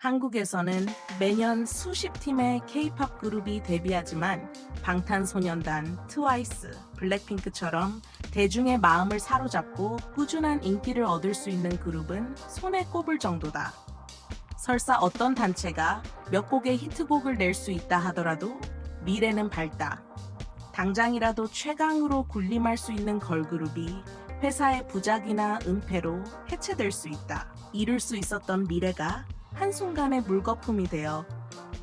한국에서는 매년 수십 팀의 K-팝 그룹이 데뷔하지만 방탄소년단, 트와이스, 블랙핑크처럼 대중의 마음을 사로잡고 꾸준한 인기를 얻을 수 있는 그룹은 손에 꼽을 정도다. 설사 어떤 단체가 몇 곡의 히트곡을 낼 수 있다 하더라도 미래는 밝다. 당장이라도 최강으로 군림할 수 있는 걸그룹이 회사의 부작이나 은폐로 해체될 수 있다. 이룰 수 있었던 미래가 한순간에 물거품이 되어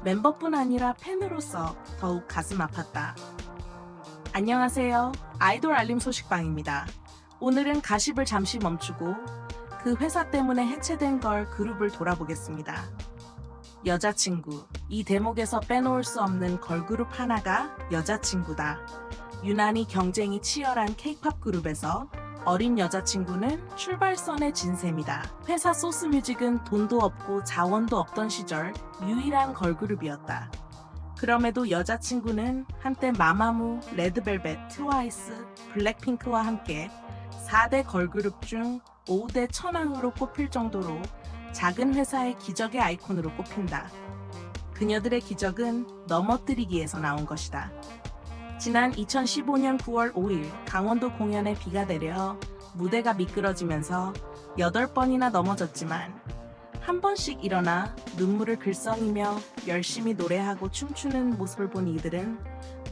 멤버뿐 아니라 팬으로서 더욱 가슴 아팠다. 안녕하세요. 아이돌 알림 소식방입니다. 오늘은 가십을 잠시 멈추고 그 회사 때문에 해체된 걸 그룹을 돌아보겠습니다. 여자친구. 이 대목에서 빼놓을 수 없는 걸그룹 하나가 여자친구다. 유난히 경쟁이 치열한 K-팝 그룹에서 어린 여자친구는 출발선의 진셈이다. 회사 소스뮤직은 돈도 없고 자원도 없던 시절 유일한 걸그룹이었다. 그럼에도 여자친구는 한때 마마무, 레드벨벳, 트와이스, 블랙핑크와 함께 4대 걸그룹 중 5대 천왕으로 꼽힐 정도로 작은 회사의 기적의 아이콘으로 꼽힌다. 그녀들의 기적은 넘어뜨리기에서 나온 것이다. 지난 2015년 9월 5일 강원도 공연에 비가 내려 무대가 미끄러지면서 8번이나 넘어졌지만 한 번씩 일어나 눈물을 글썽이며 열심히 노래하고 춤추는 모습을 본 이들은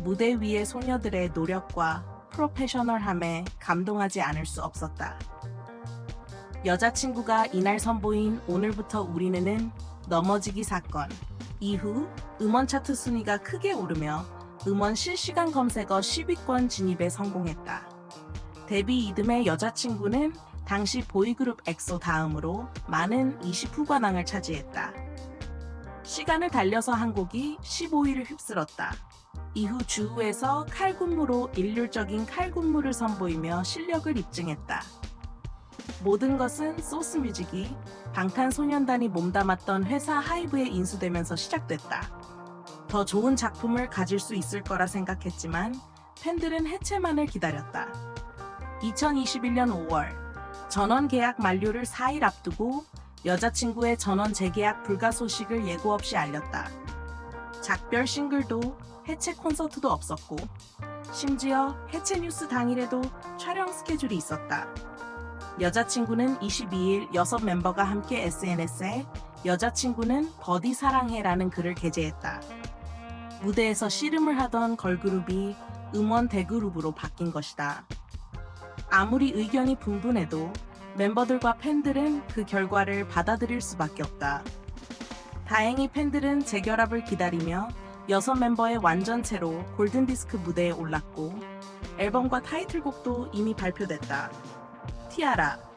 무대 위의 소녀들의 노력과 프로페셔널함에 감동하지 않을 수 없었다. 여자친구가 이날 선보인 오늘부터 우리는은 넘어지기 사건 이후 음원 차트 순위가 크게 오르며 음원 실시간 검색어 10위권 진입에 성공했다. 데뷔 이듬해 여자친구는 당시 보이그룹 엑소 다음으로 많은 20 후관왕을 차지했다. 시간을 달려서 한 곡이 15위를 휩쓸었다. 이후 주우에서 칼군무로 일률적인 칼군무를 선보이며 실력을 입증했다. 모든 것은 소스뮤직이 방탄소년단이 몸담았던 회사 하이브에 인수되면서 시작됐다. 더 좋은 작품을 가질 수 있을 거라 생각했지만 팬들은 해체만을 기다렸다. 2021년 5월 전원 계약 만료를 4일 앞두고 여자친구의 전원 재계약 불가 소식을 예고 없이 알렸다. 작별 싱글도 해체 콘서트도 없었고 심지어 해체 뉴스 당일에도 촬영 스케줄이 있었다. 여자친구는 22일 6멤버가 함께 SNS에 여자친구는 버디 사랑해라는 글을 게재했다. 무대에서 씨름을 하던 걸그룹이 음원 대그룹으로 바뀐 것이다. 아무리 의견이 분분해도 멤버들과 팬들은 그 결과를 받아들일 수밖에 없다. 다행히 팬들은 재결합을 기다리며 6멤버의 완전체로 골든디스크 무대에 올랐고 앨범과 타이틀곡도 이미 발표됐다.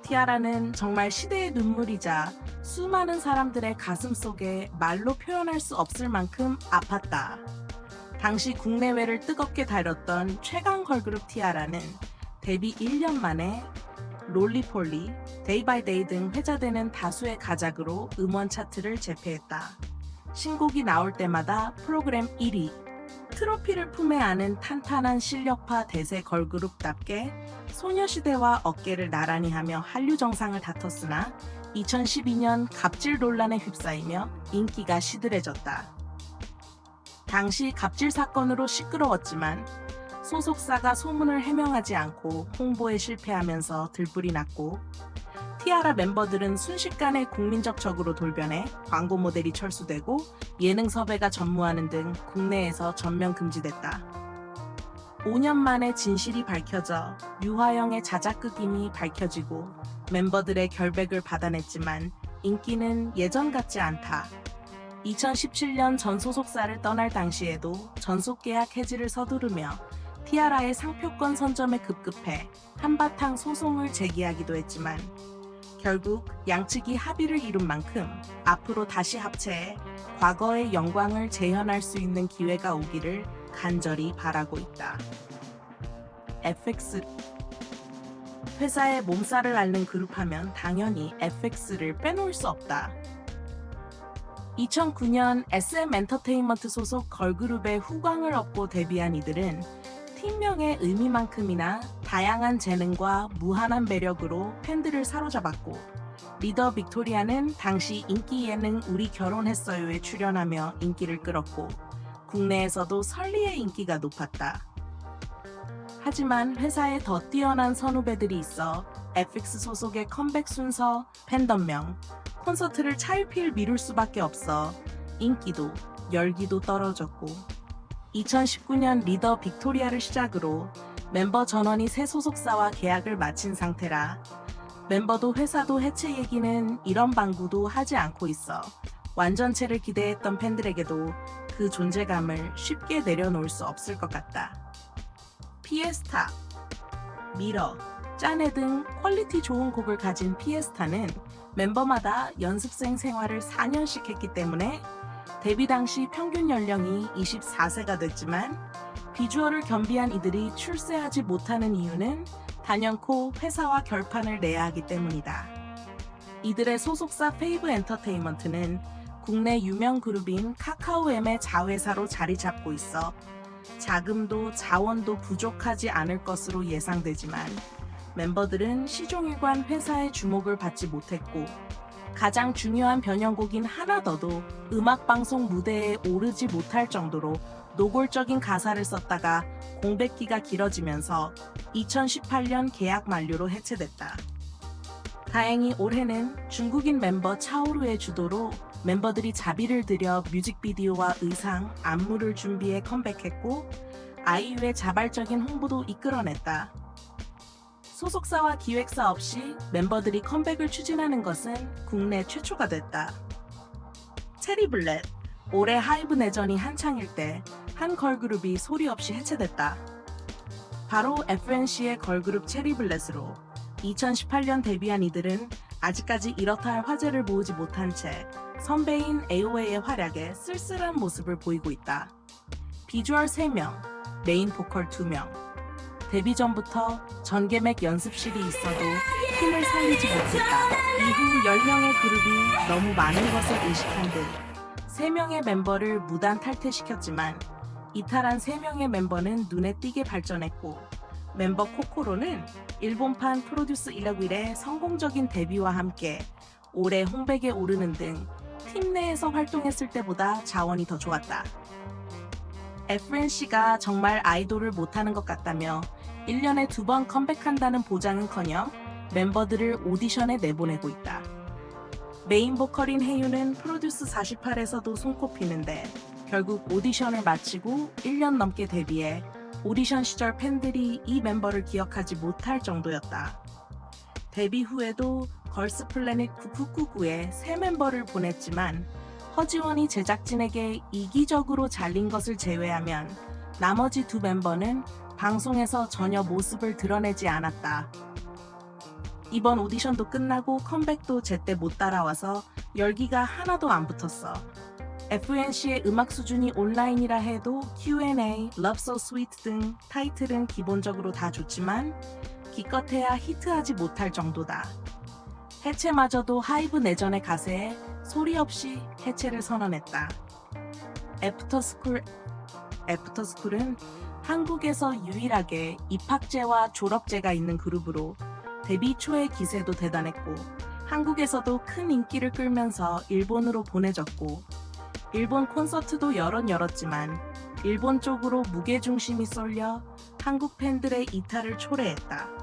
티아라는 정말 시대의 눈물이자 수많은 사람들의 가슴 속에 말로 표현할 수 없을 만큼 아팠다. 당시 국내외를 뜨겁게 달였던 최강 걸그룹 티아라는 데뷔 1년 만에 롤리폴리, 데이바이데이 등 회자되는 다수의 가작으로 음원 차트를 제패했다. 신곡이 나올 때마다 프로그램 1위, 트로피를 품에 안은 탄탄한 실력파 대세 걸그룹답게 소녀시대와 어깨를 나란히 하며 한류 정상을 다퉜으나 2012년 갑질 논란에 휩싸이며 인기가 시들해졌다. 당시 갑질 사건으로 시끄러웠지만 소속사가 소문을 해명하지 않고 홍보에 실패하면서 들불이 났고 티아라 멤버들은 순식간에 국민적 적으로 돌변해 광고 모델이 철수되고 예능 섭외가 전무하는 등 국내에서 전면 금지됐다. 5년 만에 진실이 밝혀져 류화영의 자작극임이 밝혀지고 멤버들의 결백을 받아냈지만 인기는 예전 같지 않다. 2017년 전 소속사를 떠날 당시에도 전속 계약 해지를 서두르며 티아라의 상표권 선점에 급급해 한바탕 소송을 제기하기도 했지만 결국 양측이 합의를 이룬 만큼 앞으로 다시 합체해 과거의 영광을 재현할 수 있는 기회가 오기를 간절히 바라고 있다. FX 회사의 몸살을 앓는 그룹 하면 당연히 FX를 빼놓을 수 없다. 2009년 SM 엔터테인먼트 소속 걸그룹의 후광을 얻고 데뷔한 이들은 팀명의 의미만큼이나 다양한 재능과 무한한 매력으로 팬들을 사로잡았고 리더 빅토리아는 당시 인기 예능 우리 결혼했어요에 출연하며 인기를 끌었고 국내에서도 설리의 인기가 높았다. 하지만 회사에 더 뛰어난 선후배들이 있어 FX 소속의 컴백 순서, 팬덤명, 콘서트를 차일피일 미룰 수밖에 없어 인기도 열기도 떨어졌고 2019년 리더 빅토리아를 시작으로 멤버 전원이 새 소속사와 계약을 마친 상태라 멤버도 회사도 해체 얘기는 이런 방구도 하지 않고 있어 완전체를 기대했던 팬들에게도 그 존재감을 쉽게 내려놓을 수 없을 것 같다. 피에스타, 미러, 짠해 등 퀄리티 좋은 곡을 가진 피에스타는 멤버마다 연습생 생활을 4년씩 했기 때문에 데뷔 당시 평균 연령이 24세가 됐지만 비주얼을 겸비한 이들이 출세하지 못하는 이유는 단연코 회사와 결판을 내야 하기 때문이다. 이들의 소속사 페이브 엔터테인먼트는 국내 유명 그룹인 카카오엠의 자회사로 자리 잡고 있어 자금도 자원도 부족하지 않을 것으로 예상되지만 멤버들은 시종일관 회사의 주목을 받지 못했고 가장 중요한 변형곡인 하나 더도 음악방송 무대에 오르지 못할 정도로 노골적인 가사를 썼다가 공백기가 길어지면서 2018년 계약 만료로 해체됐다. 다행히 올해는 중국인 멤버 차오루의 주도로 멤버들이 자비를 들여 뮤직비디오와 의상, 안무를 준비해 컴백했고 아이유의 자발적인 홍보도 이끌어냈다. 소속사와 기획사 없이 멤버들이 컴백을 추진하는 것은 국내 최초가 됐다. 체리블렛, 올해 하이브 내전이 한창일 때 한 걸그룹이 소리 없이 해체됐다. 바로 FNC의 걸그룹 체리블렛으로 2018년 데뷔한 이들은 아직까지 이렇다 할 화제를 모으지 못한 채 선배인 AOA의 활약에 쓸쓸한 모습을 보이고 있다. 비주얼 3명, 메인 보컬 2명. 데뷔 전부터 전개맥 연습실이 있어도 힘을 살리지 못했다. 이후 10명의 그룹이 너무 많은 것을 의식한 듯 3명의 멤버를 무단 탈퇴시켰지만 이탈한 3명의 멤버는 눈에 띄게 발전했고 멤버 코코로는 일본판 프로듀스 11의 성공적인 데뷔와 함께 올해 홍백에 오르는 등 팀 내에서 활동했을 때보다 자원이 더 좋았다. FNC가 정말 아이돌을 못하는 것 같다며 1년에 2번 컴백한다는 보장은커녕 멤버들을 오디션에 내보내고 있다. 메인 보컬인 해유는 프로듀스 48에서도 손꼽히는데 결국 오디션을 마치고 1년 넘게 데뷔해 오디션 시절 팬들이 이 멤버를 기억하지 못할 정도였다. 데뷔 후에도 걸스 플래닛 9999에 새 멤버를 보냈지만 허지원이 제작진에게 이기적으로 잘린 것을 제외하면 나머지 2 멤버는 방송에서 전혀 모습을 드러내지 않았다. 이번 오디션도 끝나고 컴백도 제때 못 따라와서 열기가 하나도 안 붙었어. FNC의 음악 수준이 온라인이라 해도 Q&A, Love So Sweet 등 타이틀은 기본적으로 다 좋지만 기껏해야 히트하지 못할 정도다. 해체마저도 하이브 내전의 가세에 소리 없이 해체를 선언했다. 애프터스쿨은 한국에서 유일하게 입학제와 졸업제가 있는 그룹으로 데뷔 초의 기세도 대단했고 한국에서도 큰 인기를 끌면서 일본으로 보내졌고 일본 콘서트도 열었지만 일본 쪽으로 무게중심이 쏠려 한국 팬들의 이탈을 초래했다.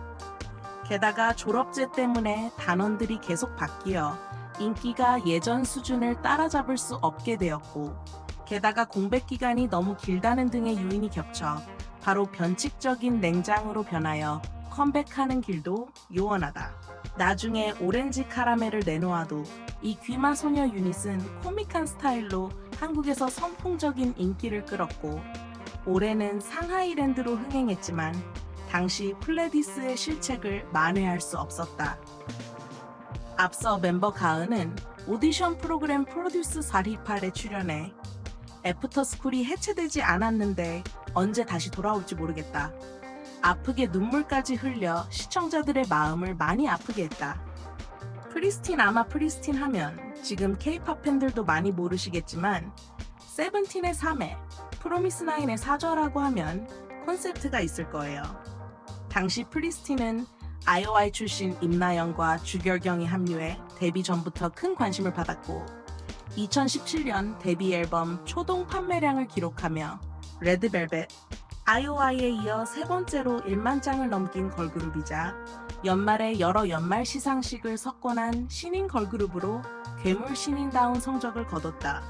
게다가 졸업제 때문에 단원들이 계속 바뀌어 인기가 예전 수준을 따라잡을 수 없게 되었고 게다가 공백 기간이 너무 길다는 등의 요인이 겹쳐 바로 변칙적인 냉장으로 변하여 컴백하는 길도 요원하다. 나중에 오렌지 카라멜을 내놓아도 이 귀마 소녀 유닛은 코믹한 스타일로 한국에서 선풍적인 인기를 끌었고 올해는 상하이랜드로 흥행했지만 당시 플레디스의 실책을 만회할 수 없었다. 앞서 멤버 가은은 오디션 프로그램 프로듀스 428에 출연해 애프터스쿨이 해체되지 않았는데 언제 다시 돌아올지 모르겠다. 아프게 눈물까지 흘려 시청자들의 마음을 많이 아프게 했다. 프리스틴 아마 프리스틴 하면 지금 K-POP 팬들도 많이 모르시겠지만 세븐틴의 3회, 프로미스나인의 4절라고 하면 콘셉트가 있을 거예요. 당시 프리스틴은 IOI 출신 임나영과 주결경이 합류해 데뷔 전부터 큰 관심을 받았고 2017년 데뷔 앨범 초동 판매량을 기록하며 레드벨벳, IOI에 이어 세 번째로 1만 장을 넘긴 걸그룹이자 연말에 여러 연말 시상식을 석권한 신인 걸그룹으로 괴물 신인다운 성적을 거뒀다.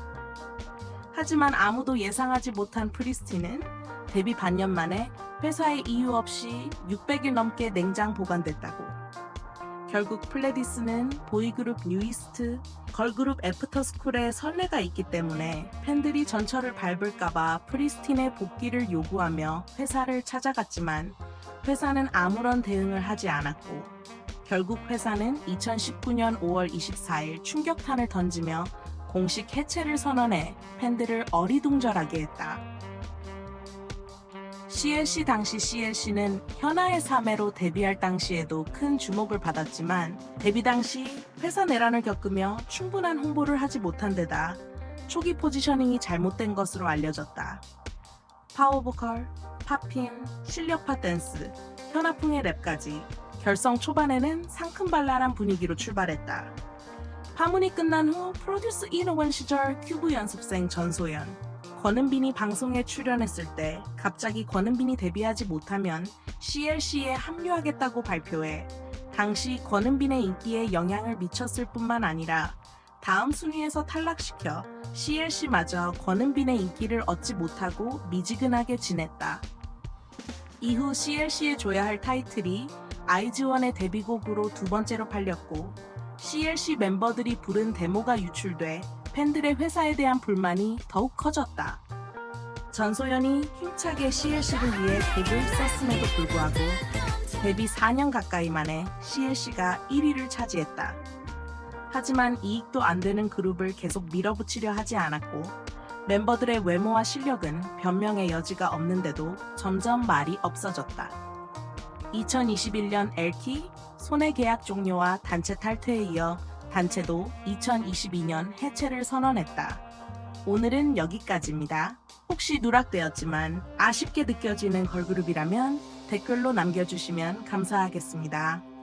하지만 아무도 예상하지 못한 프리스티는 데뷔 반년 만에 회사에 이유 없이 600일 넘게 냉장 보관됐다고. 결국 플레디스는 보이그룹 뉴이스트, 걸그룹 애프터스쿨에 선례가 있기 때문에 팬들이 전철을 밟을까봐 프리스틴의 복귀를 요구하며 회사를 찾아갔지만 회사는 아무런 대응을 하지 않았고 결국 회사는 2019년 5월 24일 충격탄을 던지며 공식 해체를 선언해 팬들을 어리둥절하게 했다. CLC 당시 CLC는 현아의 3회로 데뷔할 당시에도 큰 주목을 받았지만 데뷔 당시 회사 내란을 겪으며 충분한 홍보를 하지 못한 데다 초기 포지셔닝이 잘못된 것으로 알려졌다. 파워보컬, 팝핀, 실력파 댄스, 현아풍의 랩까지 결성 초반에는 상큼발랄한 분위기로 출발했다. 파문이 끝난 후 프로듀스 101 시절 큐브 연습생 전소연, 권은빈이 방송에 출연했을 때 갑자기 권은빈이 데뷔하지 못하면 CLC에 합류하겠다고 발표해 당시 권은빈의 인기에 영향을 미쳤을 뿐만 아니라 다음 순위에서 탈락시켜 CLC마저 권은빈의 인기를 얻지 못하고 미지근하게 지냈다. 이후 CLC에 줘야 할 타이틀이 아이즈원의 데뷔곡으로 두 번째로 팔렸고 CLC 멤버들이 부른 데모가 유출돼 팬들의 회사에 대한 불만이 더욱 커졌다. 전소연이 힘차게 CLC를 위해 곡을 썼음에도 불구하고 데뷔 4년 가까이 만에 CLC가 1위를 차지했다. 하지만 이익도 안 되는 그룹을 계속 밀어붙이려 하지 않았고 멤버들의 외모와 실력은 변명의 여지가 없는데도 점점 말이 없어졌다. 2021년 엘키, 손해 계약 종료와 단체 탈퇴에 이어 단체도 2022년 해체를 선언했다. 오늘은 여기까지입니다. 혹시 누락되었지만 아쉽게 느껴지는 걸그룹이라면 댓글로 남겨주시면 감사하겠습니다.